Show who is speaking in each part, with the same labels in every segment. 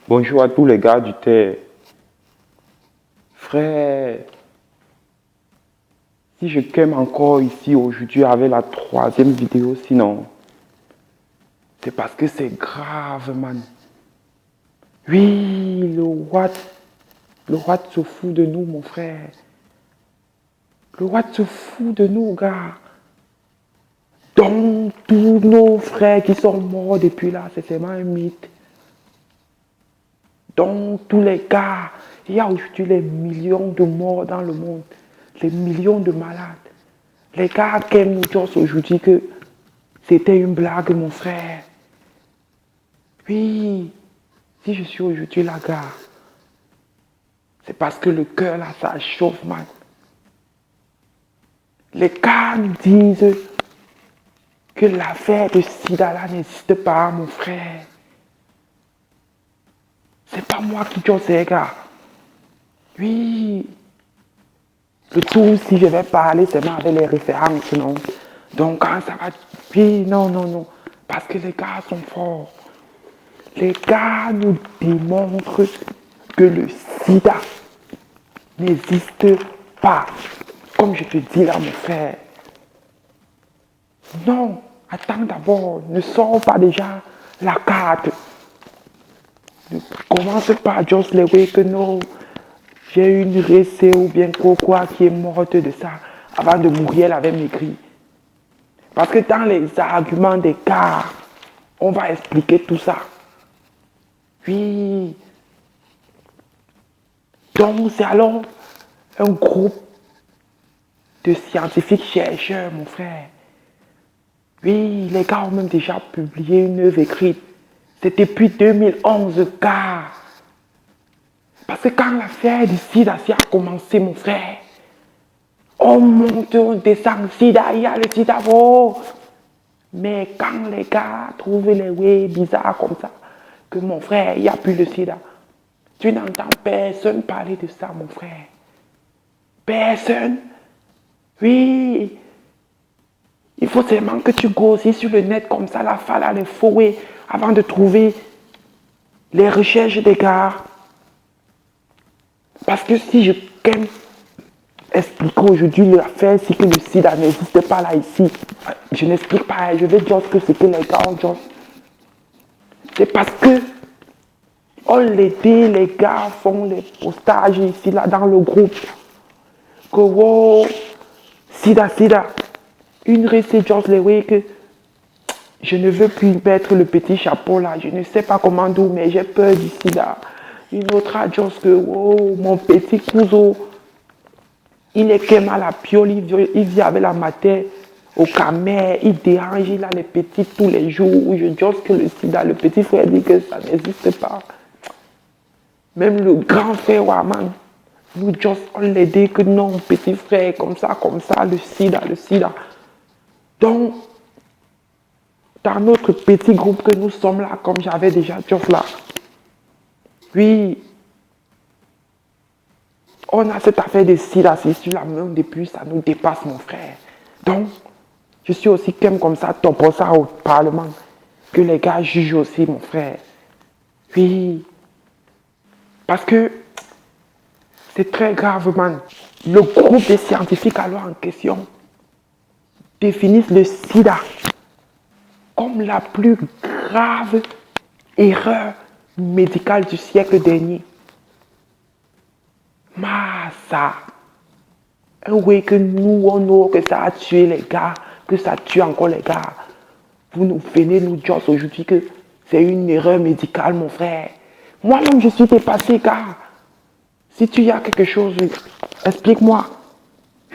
Speaker 1: Bonjour à tous les gars du terre. Frère, si je t'aime encore ici aujourd'hui avec la troisième vidéo, sinon, c'est parce que c'est grave, man. Oui, le Watt se fout de nous, mon frère. Le Watt se fout de nous, gars. Donc, tous nos frères qui sont morts depuis là, c'est seulement un mythe. Donc, tous les gars, il y a aujourd'hui les millions de morts dans le monde, les millions de malades. Les gars qui nous disent aujourd'hui que c'était une blague, mon frère. Oui, si je suis aujourd'hui là, gars, c'est parce que le cœur là, ça chauffe, man. Les gars nous disent que l'affaire de Sida là n'existe pas, mon frère. C'est pas moi qui dis ça, gars. Oui. Le tout, si je vais parler seulement avec les références, non. Donc, quand ça va. Oui, non, non, non. Parce que les gars sont forts. Les gars nous démontrent que le sida n'existe pas. Comme je te dis là, mon frère. Non, attends d'abord, ne sors pas déjà la carte. Ne commence pas à just les way que non. J'ai une récée ou bien quoi qui est morte de ça. Avant de mourir, elle avait maigri. Parce que dans les arguments des gars, on va expliquer tout ça. Oui. Donc, c'est alors un groupe de scientifiques chercheurs, mon frère. Oui, les gars ont même déjà publié une œuvre écrite. C'est depuis 2011, gars. Parce que quand l'affaire du sida a commencé, mon frère, on monte, on descend, sida, il y a le sida, oh. Mais quand les gars trouvent les way bizarres comme ça, que mon frère, il n'y a plus le sida, tu n'entends personne parler de ça, mon frère. Personne. Oui. Il faut seulement que tu grossis sur le net comme ça, la fala, les fouets, avant de trouver les recherches des gars. Parce que si je explique aujourd'hui l'affaire, c'est que le sida n'existe pas là, ici. Je n'explique pas, je vais dire que c'est que les gars ont dit. C'est parce que on les dit, les gars font les postages ici, là, dans le groupe. Que wow, sida, sida. Une recette, just les way que je ne veux plus mettre le petit chapeau là. Je ne sais pas comment d'où, mais j'ai peur du sida. Une autre a dit que wow, mon petit cousin, il est qu'un à la piole, il vit avec la matière au camère, il dérange, il a les petits tous les jours. Je dis que le sida, le petit frère dit que ça n'existe pas. Même le grand frère Waman, nous on les dit que non, petit frère, comme ça, le sida, le sida. Donc, dans notre petit groupe que nous sommes là, comme j'avais déjà dit là, oui, on a cette affaire de sida, c'est sur la main depuis, ça nous dépasse, mon frère. Donc, je suis aussi comme ça, top pour ça au Parlement, que les gars jugent aussi, mon frère. Oui, parce que c'est très grave, man. Le groupe des scientifiques alors en question définissent le sida comme la plus grave erreur médicale du siècle dernier. Ça, un way que nous, on a, que ça a tué les gars, que ça tue encore les gars. Vous nous venez nous dire aujourd'hui que c'est une erreur médicale, mon frère. Moi-même, je suis dépassé, gars. Si tu y as quelque chose, explique-moi.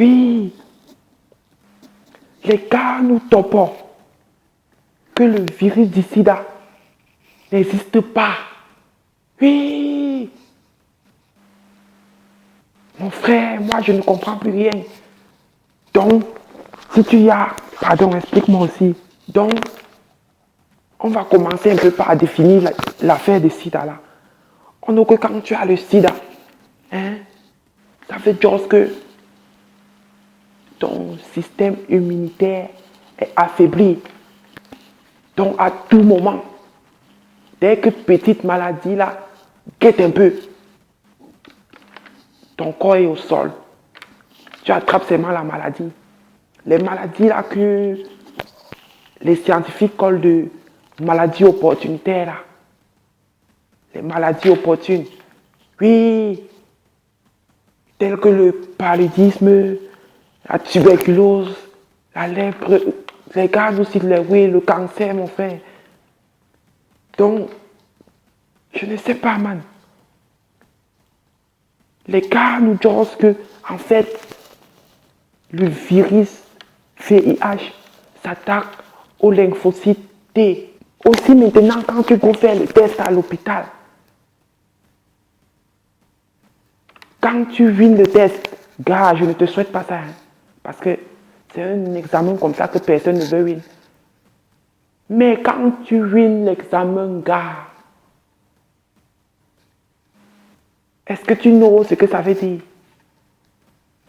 Speaker 1: Oui. Les gars nous topent que le virus du sida n'existe pas. Oui. Mon frère, moi, je ne comprends plus rien. Donc, si tu y as... Pardon, explique-moi aussi. Donc, on va commencer un peu par définir l'affaire du sida là. On a que quand tu as le sida, hein, ça fait dire que ton système immunitaire est affaibli. Donc, à tout moment, dès que petite maladie là, guette un peu. Ton corps est au sol. Tu attrapes seulement la maladie. Les maladies là que les scientifiques collent de maladies opportunitaires là. Les maladies opportunes. Oui, telles que le paludisme, la tuberculose, la lèpre, les gaz aussi, oui, le cancer, mon frère. Donc, je ne sais pas, man. Les gars nous disent que, en fait, le virus VIH s'attaque aux lymphocytes T. Aussi maintenant, quand tu vas faire le test à l'hôpital, quand tu wins le test, gars, je ne te souhaite pas ça. Hein, parce que c'est un examen comme ça que personne ne veut win. Mais quand tu wins l'examen, gars, est-ce que tu know ce que ça veut dire?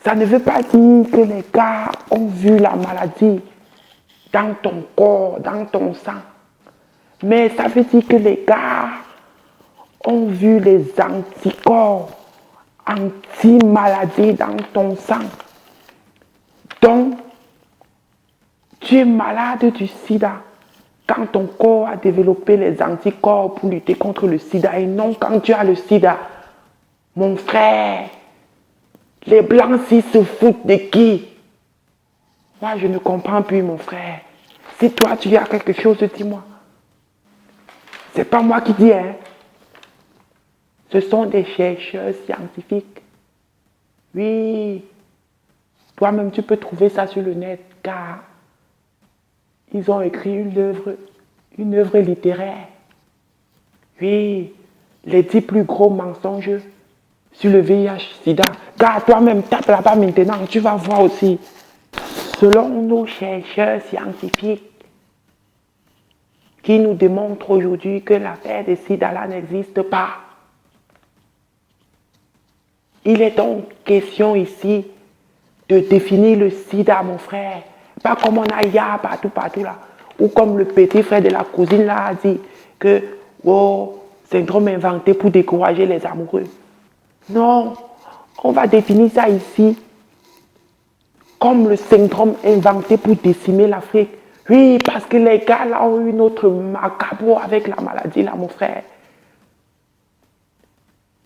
Speaker 1: Ça ne veut pas dire que les gars ont vu la maladie dans ton corps, dans ton sang. Mais ça veut dire que les gars ont vu les anticorps anti-maladie dans ton sang. Donc, tu es malade du sida quand ton corps a développé les anticorps pour lutter contre le sida et non quand tu as le sida. Mon frère, les blancs s'ils se foutent de qui? Moi, je ne comprends plus, mon frère. Si toi, tu as quelque chose, dis-moi. C'est pas moi qui dis, hein. Ce sont des chercheurs scientifiques. Oui. Toi-même, tu peux trouver ça sur le net, car ils ont écrit une œuvre littéraire. Oui. Les 10 plus gros mensonges sur le VIH-Sida. Car toi-même, tape là-bas maintenant, tu vas voir aussi. Selon nos chercheurs scientifiques, qui nous démontrent aujourd'hui que l'affaire de Sida là n'existe pas. Il est donc question ici de définir le sida, mon frère. Pas comme on a hier partout là. Ou comme le petit frère de la cousine là a dit que, oh, syndrome inventé pour décourager les amoureux. Non, on va définir ça ici comme le syndrome inventé pour décimer l'Afrique. Oui, parce que les gars là ont eu une autre macabre avec la maladie là, mon frère.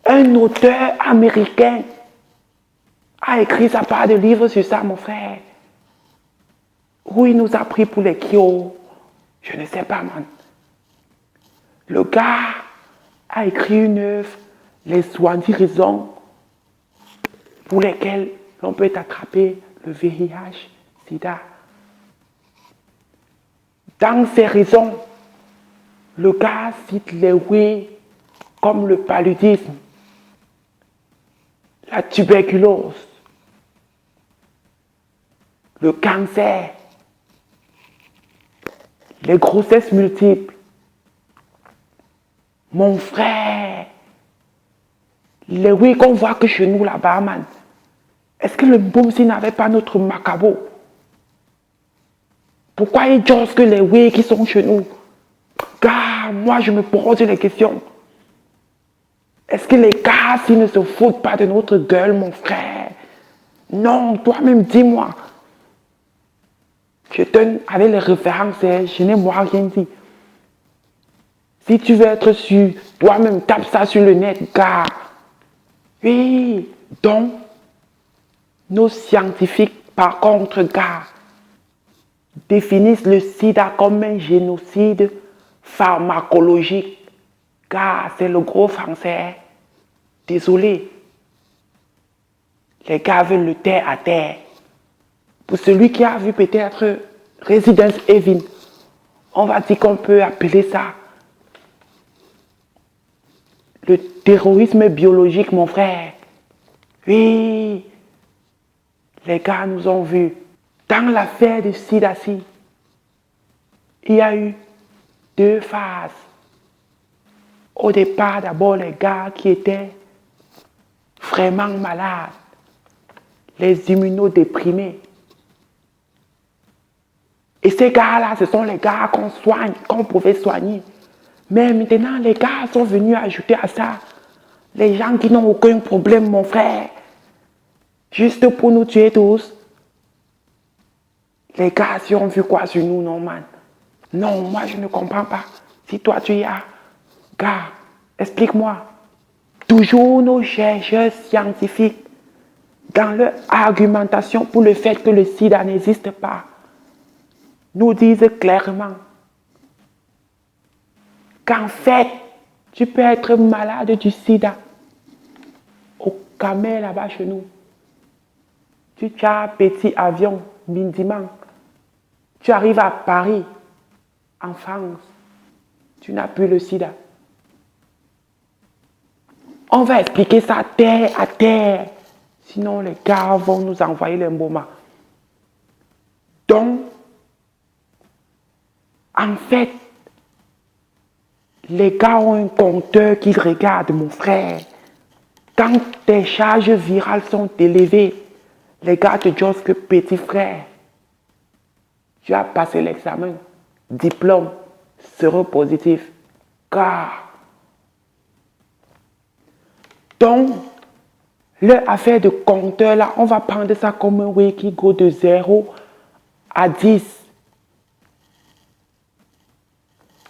Speaker 1: Un auteur américain a écrit sa part de livre sur ça, mon frère. Où il nous a pris pour les kios. Je ne sais pas, man. Le gars a écrit une œuvre, les soi-disant raisons pour lesquelles l'on peut attraper le VIH, SIDA. Dans ces raisons, le gars cite les oui comme le paludisme, la tuberculose, le cancer, les grossesses multiples. Mon frère, les oui qu'on voit que chez nous là-bas, man. Est-ce que le Boumsi n'avait pas notre macabo? Pourquoi ils disent que les oui qui sont chez nous? Car moi je me pose les questions. Est-ce que les gars s'ils ne se foutent pas de notre gueule, mon frère? Non, toi-même dis-moi. Je donne avec les références, je n'ai moi rien dit. Si tu veux être sûr, toi-même tape ça sur le net, gars. Oui, donc, nos scientifiques, par contre, gars, définissent le sida comme un génocide pharmacologique. Gars, c'est le gros français. Désolé. Les gars veulent le taire à terre. Pour celui qui a vu peut-être Resident Evil, on va dire qu'on peut appeler ça le terrorisme biologique, mon frère. Oui, les gars nous ont vus. Dans l'affaire de Sidasi, il y a eu 2 phases. Au départ, d'abord, les gars qui étaient vraiment malades, les immunodéprimés. Et ces gars-là, ce sont les gars qu'on soigne, qu'on pouvait soigner. Mais maintenant, les gars sont venus ajouter à ça Les gens qui n'ont aucun problème, mon frère. Juste pour nous tuer tous. Les gars, si on vu quoi sur nous, non, man. Non, moi, je ne comprends pas. Si toi, tu y as, gars, explique-moi. Toujours nos chercheurs scientifiques, dans leur argumentation pour le fait que le sida n'existe pas, nous disent clairement qu'en fait, tu peux être malade du sida au Camer là-bas chez nous. Tu as un petit avion, mindiment. Tu arrives à Paris, en France. Tu n'as plus le sida. On va expliquer ça terre à terre. Sinon, les gars vont nous envoyer les mboma. Donc, en fait, les gars ont un compteur qui regarde, mon frère. Quand tes charges virales sont élevées, les gars te disent que petit frère, tu as passé l'examen, diplôme, séropositif, car. Donc, leur affaire de compteur là, on va prendre ça comme un wiki go de 0 à 10.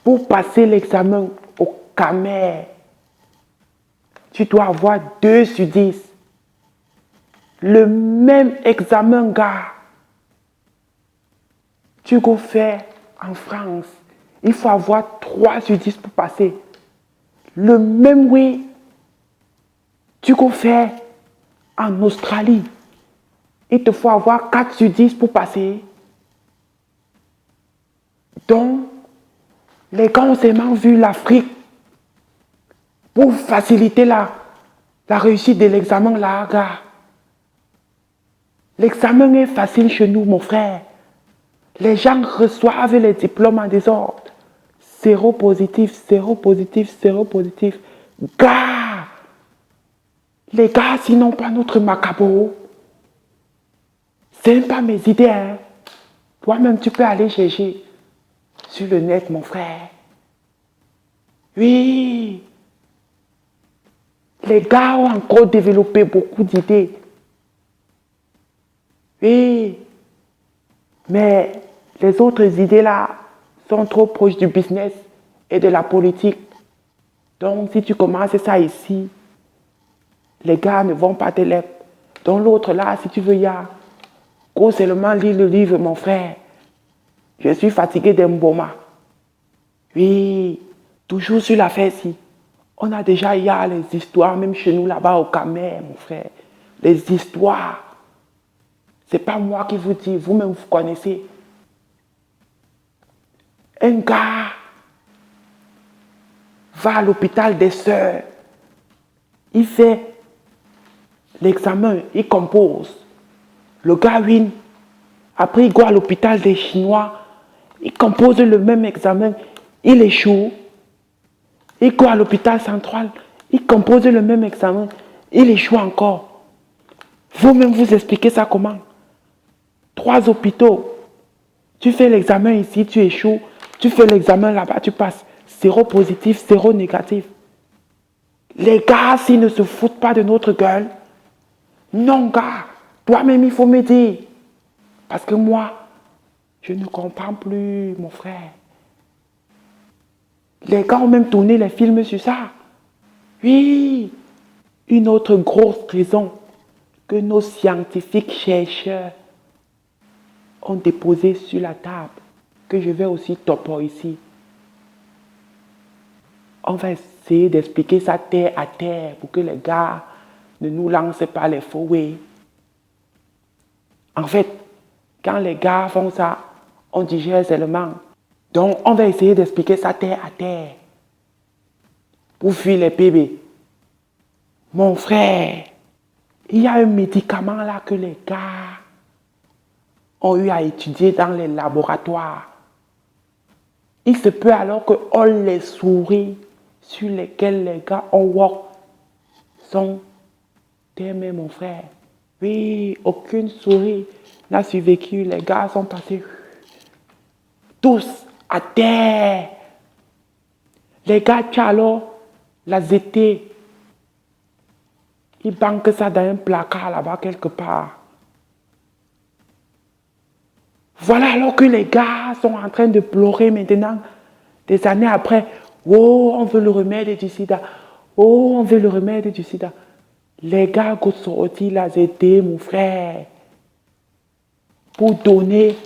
Speaker 1: Pour passer l'examen au Camer, tu dois avoir 2 sur 10. Le même examen, gars, tu vas faire en France. Il faut avoir 3 sur 10 pour passer. Le même oui, tu vas faire en Australie. Il te faut avoir 4 sur 10 pour passer. Donc, les gars ont seulement vu l'Afrique pour faciliter la réussite de l'examen là, gars. L'examen est facile chez nous, mon frère. Les gens reçoivent les diplômes en désordre. Séropositif, séropositif, séropositif. Gars! Les gars, sinon pas notre macabre. C'est pas mes idées, hein. Toi-même, tu peux aller chercher sur le net, mon frère. Oui. Les gars ont encore développé beaucoup d'idées. Oui. Mais les autres idées là sont trop proches du business et de la politique. Donc, si tu commences ça ici, les gars ne vont pas te l'être. Donc, l'autre là, si tu veux y aller, go seulement lire le livre, mon frère. Je suis fatigué d'un mboma. Oui, toujours sur l'affaire ci. On a déjà y a les histoires, même chez nous là-bas au Camer, mon frère. Les histoires. C'est pas moi qui vous dis, vous-même vous connaissez. Un gars va à l'hôpital des sœurs. Il fait l'examen, il compose. Le gars win. Après, il va à l'hôpital des Chinois. Il compose le même examen. Il échoue. Il va à l'hôpital central. Il compose le même examen. Il échoue encore. Vous-même, vous expliquez ça comment? 3 hôpitaux. Tu fais l'examen ici, tu échoues. Tu fais l'examen là-bas, tu passes. Séropositif, séronégatif. Les gars, s'ils ne se foutent pas de notre gueule, non, gars, toi-même, il faut me dire. Parce que moi, je ne comprends plus, mon frère. Les gars ont même tourné les films sur ça. Oui, une autre grosse raison que nos scientifiques chercheurs ont déposé sur la table, que je vais aussi toper ici. On va essayer d'expliquer ça terre à terre pour que les gars ne nous lancent pas les faux oui. En fait, quand les gars font ça, on digère seulement. Donc, on va essayer d'expliquer ça terre à terre pour fuir les bébés. Mon frère, il y a un médicament là que les gars ont eu à étudier dans les laboratoires. Il se peut alors que all les souris sur lesquelles les gars ont work sont terminées, mon frère. Oui, aucune souris n'a survécu. Les gars sont passés tous à terre. Les gars, tu as alors la ZT. Ils banquent ça dans un placard là-bas quelque part. Voilà alors que les gars sont en train de pleurer maintenant, des années après. Oh, on veut le remède du sida. Oh, on veut le remède du sida. Les gars qui sont sortis là, c'était mon frère. Pour donner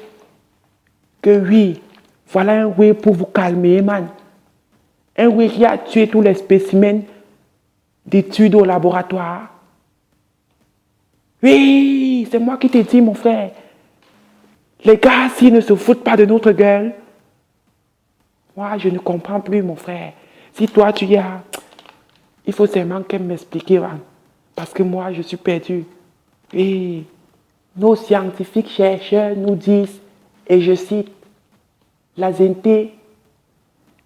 Speaker 1: que oui, voilà un oui pour vous calmer, man. Un oui qui a tué tous les spécimens d'études au laboratoire. Oui, c'est moi qui t'ai dit, mon frère. Les gars, s'ils ne se foutent pas de notre gueule, moi, je ne comprends plus, mon frère. Si toi, tu y as, il faut seulement qu'elle m'explique, hein, parce que moi, je suis perdu. Oui, nos scientifiques chercheurs nous disent, et je cite, la zinté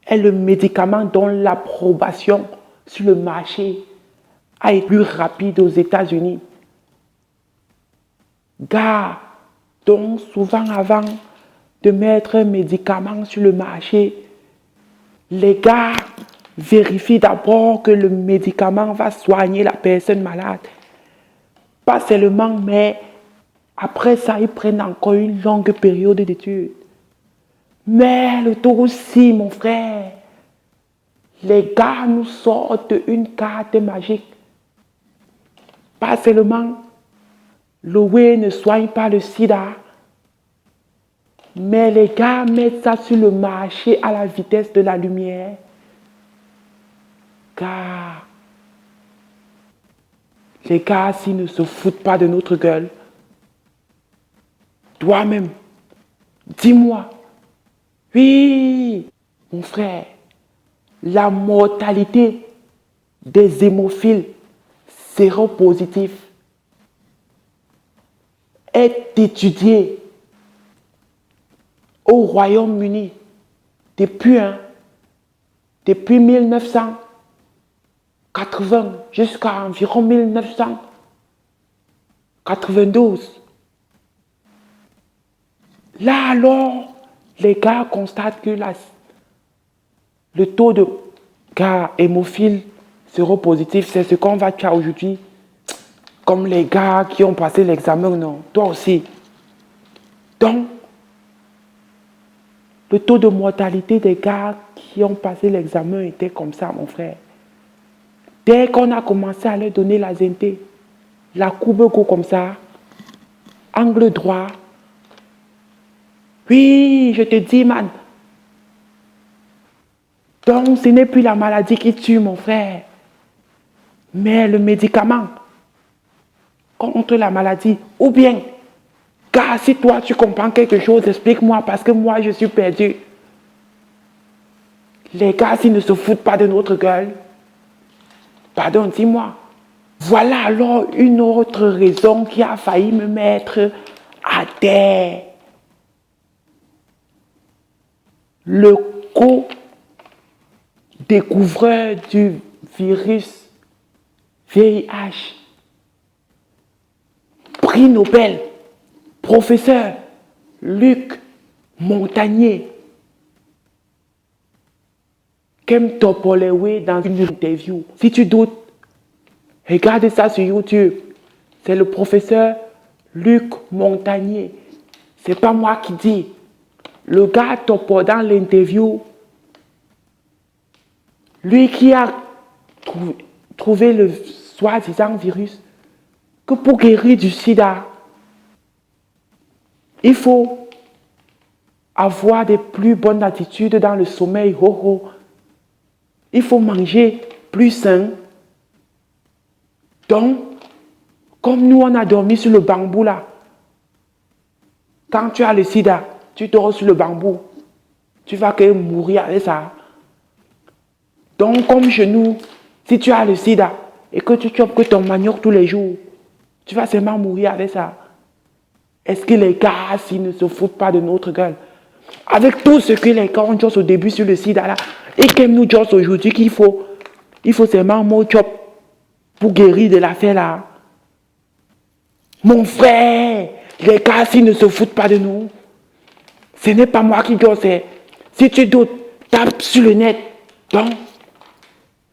Speaker 1: est le médicament dont l'approbation sur le marché a été plus rapide aux États-Unis. Gars, donc souvent avant de mettre un médicament sur le marché, les gars vérifient d'abord que le médicament va soigner la personne malade. Pas seulement, mais après ça, ils prennent encore une longue période d'études. Mais le tour aussi, mon frère, les gars nous sortent une carte magique. Pas seulement, le whey ne soigne pas le sida, mais les gars mettent ça sur le marché à la vitesse de la lumière. Car les gars, s'ils ne se foutent pas de notre gueule, toi-même, dis-moi, oui, mon frère, la mortalité des hémophiles séropositifs est étudiée au Royaume-Uni depuis 1980 jusqu'à environ 1992. Là alors, les gars constatent que le taux de gars hémophiles séropositifs, c'est ce qu'on va faire aujourd'hui. Comme les gars qui ont passé l'examen, non, toi aussi. Donc, le taux de mortalité des gars qui ont passé l'examen était comme ça, mon frère. Dès qu'on a commencé à leur donner la zinté, la courbe go comme ça, angle droit. Oui, je te dis, man. Donc, ce n'est plus la maladie qui tue, mon frère, mais le médicament contre la maladie. Ou bien, car si toi, tu comprends quelque chose, explique-moi, parce que moi, je suis perdu. Les gars, s'ils ne se foutent pas de notre gueule, pardon, dis-moi. Voilà alors une autre raison qui a failli me mettre à terre. Le co-découvreur du virus VIH, prix Nobel, professeur Luc Montagnier, Kem Topolewe dans une interview. Si tu doutes, regarde ça sur YouTube. C'est le professeur Luc Montagnier. C'est pas moi qui dis. Le gars Topo dans l'interview, lui qui a trouvé le soi-disant virus, que pour guérir du sida, il faut avoir des plus bonnes attitudes dans le sommeil. Il faut manger plus sain. Donc, comme nous on a dormi sur le bambou là, quand tu as le sida, tu dors sur le bambou, tu vas que mourir avec ça. Donc, comme chez nous, si tu as le sida et que tu chopes que ton manioc tous les jours, tu vas seulement mourir avec ça. Est-ce que les gars, s'ils ne se foutent pas de notre gueule, avec tout ce que les gars ont dit au début sur le sida là, et qu'ils nous disent aujourd'hui qu'il faut seulement mon chop pour guérir de l'affaire là. Mon frère, les gars, s'ils ne se foutent pas de nous, ce n'est pas moi qui dis, c'est. Si tu doutes, tape sur le net. Donc,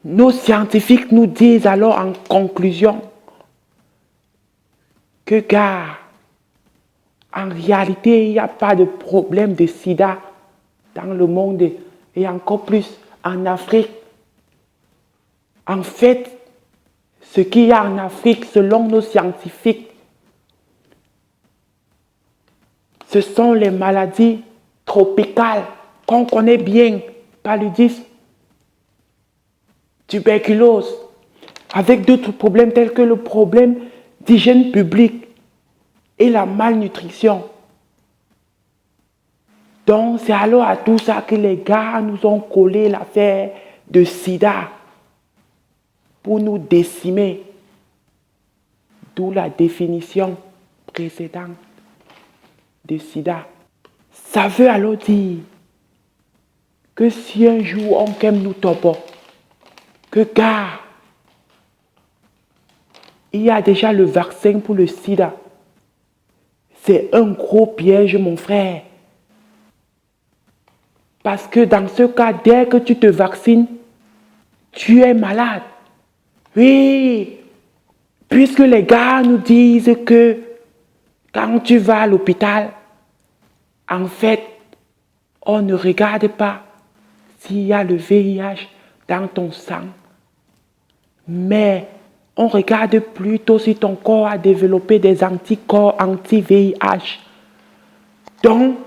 Speaker 1: nos scientifiques nous disent alors en conclusion que, gars, en réalité, il n'y a pas de problème de sida dans le monde et encore plus en Afrique. En fait, ce qu'il y a en Afrique, selon nos scientifiques, ce sont les maladies tropicales qu'on connaît bien, paludisme, tuberculose, avec d'autres problèmes tels que le problème d'hygiène publique et la malnutrition. Donc, c'est alors à tout ça que les gars nous ont collé l'affaire de sida pour nous décimer. D'où la définition précédente de sida. Ça veut alors dire que si un jour on aime nous topo, que gars, il y a déjà le vaccin pour le sida. C'est un gros piège, mon frère. Parce que dans ce cas, dès que tu te vaccines, tu es malade. Oui, puisque les gars nous disent que quand tu vas à l'hôpital, en fait, on ne regarde pas s'il y a le VIH dans ton sang, mais on regarde plutôt si ton corps a développé des anticorps anti-VIH. Donc,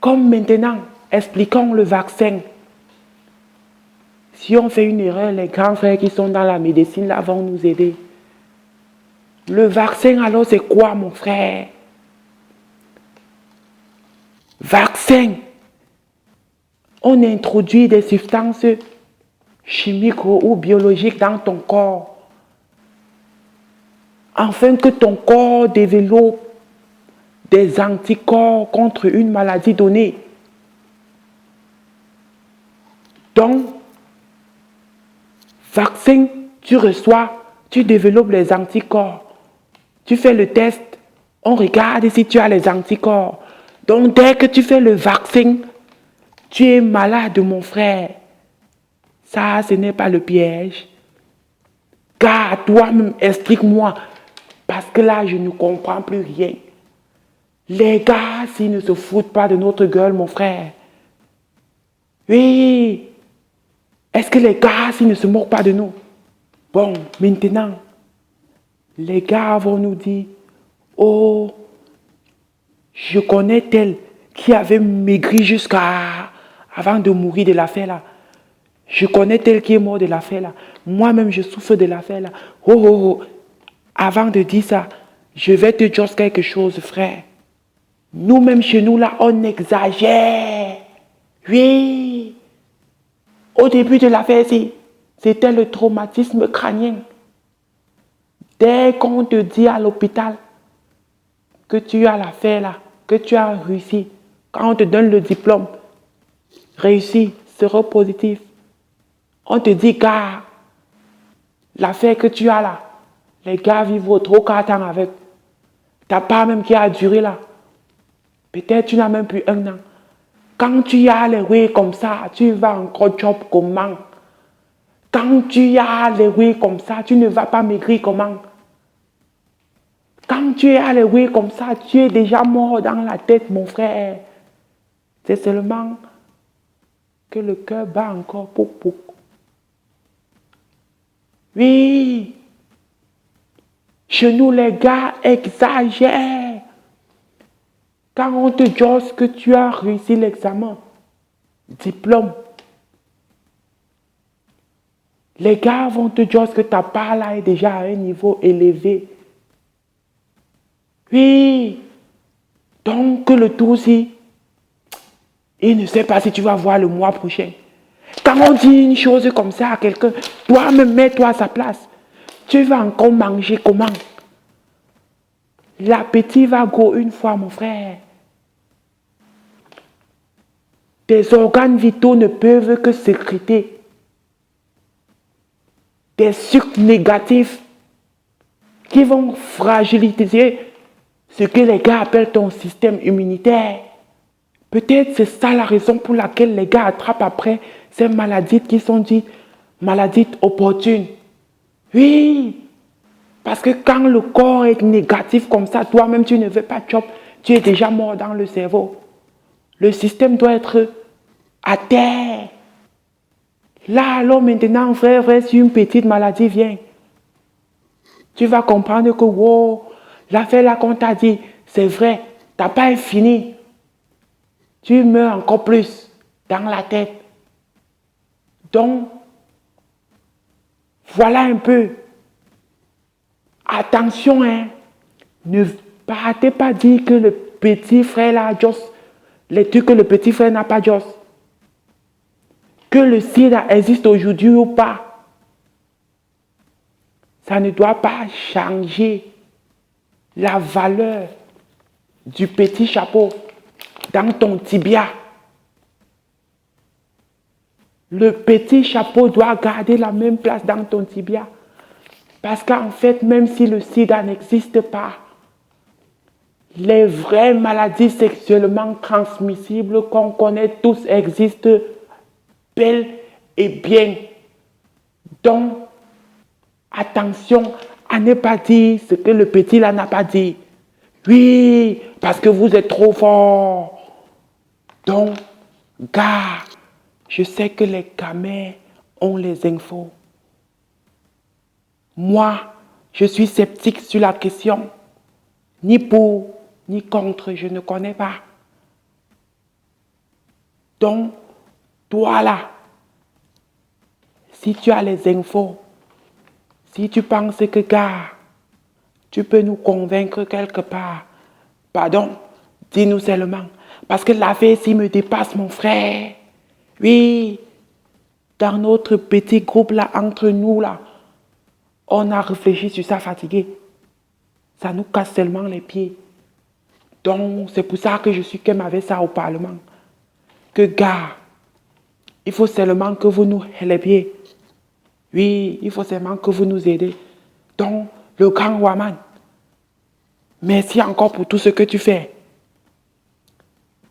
Speaker 1: comme maintenant, expliquons le vaccin. Si on fait une erreur, les grands frères qui sont dans la médecine là vont nous aider. Le vaccin, alors, c'est quoi, mon frère? Vaccin. On introduit des substances chimiques ou biologiques dans ton corps afin que ton corps développe des anticorps contre une maladie donnée. Donc, vaccin, tu reçois, tu développes les anticorps. Tu fais le test, on regarde si tu as les anticorps. Donc, dès que tu fais le vaccin, tu es malade, mon frère. Ça, ce n'est pas le piège. Car toi-même, explique-moi. Parce que là, je ne comprends plus rien. Les gars, s'ils ne se foutent pas de notre gueule, mon frère. Oui. Est-ce que les gars, s'ils ne se moquent pas de nous? Bon, maintenant, les gars vont nous dire, oh, je connais tel qui avait maigri jusqu'à avant de mourir de l'affaire là. Je connais tel qui est mort de l'affaire là. Moi-même, je souffre de l'affaire là. Oh, oh, oh. Avant de dire ça, je vais te dire quelque chose, frère. Nous-mêmes, chez nous là, on exagère. Oui. Au début de l'affaire, c'était le traumatisme crânien. Dès qu'on te dit à l'hôpital que tu as l'affaire là, que tu as réussi, quand on te donne le diplôme, réussi, séropositif, on te dit, gars, l'affaire que tu as là, les gars vivent trop 4 ans avec. T'as pas même qui a duré là. Peut-être tu n'as même plus 1 an. Quand tu as les oui comme ça, tu vas encore job comment? Quand tu as les oui comme ça, tu ne vas pas maigrir comment? Quand tu as les oui comme ça, tu es déjà mort dans la tête, mon frère. C'est seulement que le cœur bat encore pou. Oui. Chez nous, les gars exagèrent. Quand on te dit que tu as réussi l'examen, diplôme, les gars vont te dire que ta part là est déjà à un niveau élevé. Oui. Donc, le tout aussi, il ne sait pas si tu vas voir le mois prochain. Quand on dit une chose comme ça à quelqu'un, toi-même mets-toi à sa place. Tu vas encore manger comment? L'appétit va go une fois, mon frère. Tes organes vitaux ne peuvent que sécréter des sucres négatifs qui vont fragiliser ce que les gars appellent ton système immunitaire. Peut-être c'est ça la raison pour laquelle les gars attrapent après ces maladies qui sont dites maladies opportunes. Oui, Parce que quand le corps est négatif comme ça, toi-même tu ne veux pas de job, tu es déjà mort dans le cerveau. Le système doit être à terre. Là, alors maintenant, frère, si une petite maladie vient, tu vas comprendre que, wow, l'affaire là qu'on t'a dit, c'est vrai, tu n'as pas fini. Tu meurs encore plus dans la tête. Donc, voilà un peu. Attention, hein. Ne partez pas dire que le petit frère là, Joss, les trucs que le petit frère n'a pas, Joss. Que le sida existe aujourd'hui ou pas, ça ne doit pas changer la valeur du petit chapeau dans ton tibia. Le petit chapeau doit garder la même place dans ton tibia. Parce qu'en fait, même si le sida n'existe pas, les vraies maladies sexuellement transmissibles qu'on connaît tous existent bel et bien. Donc, attention à ne pas dire ce que le petit là n'a pas dit. Oui, parce que vous êtes trop fort. Donc, gars, je sais que les gamins ont les infos. Moi, je suis sceptique sur la question. Ni pour, ni contre, je ne connais pas. Donc, toi là, si tu as les infos, si tu penses que, gars, tu peux nous convaincre quelque part, pardon, dis-nous seulement. Parce que l'affaire ici me dépasse, mon frère. Oui, dans notre petit groupe là, entre nous là, on a réfléchi sur ça fatigué. Ça nous casse seulement les pieds. Donc, c'est pour ça que je suis comme avec ça au Parlement. Que, gars, il faut seulement que vous nous helpiez. Oui, il faut seulement que vous nous aidez. Donc, le grand Waman, merci encore pour tout ce que tu fais.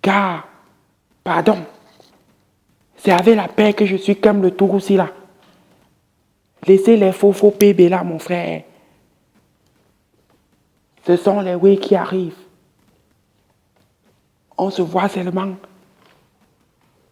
Speaker 1: Car, pardon, c'est avec la paix que je suis comme le Touroussi là. Laissez les faux bébés là, mon frère. Ce sont les oui qui arrivent. On se voit seulement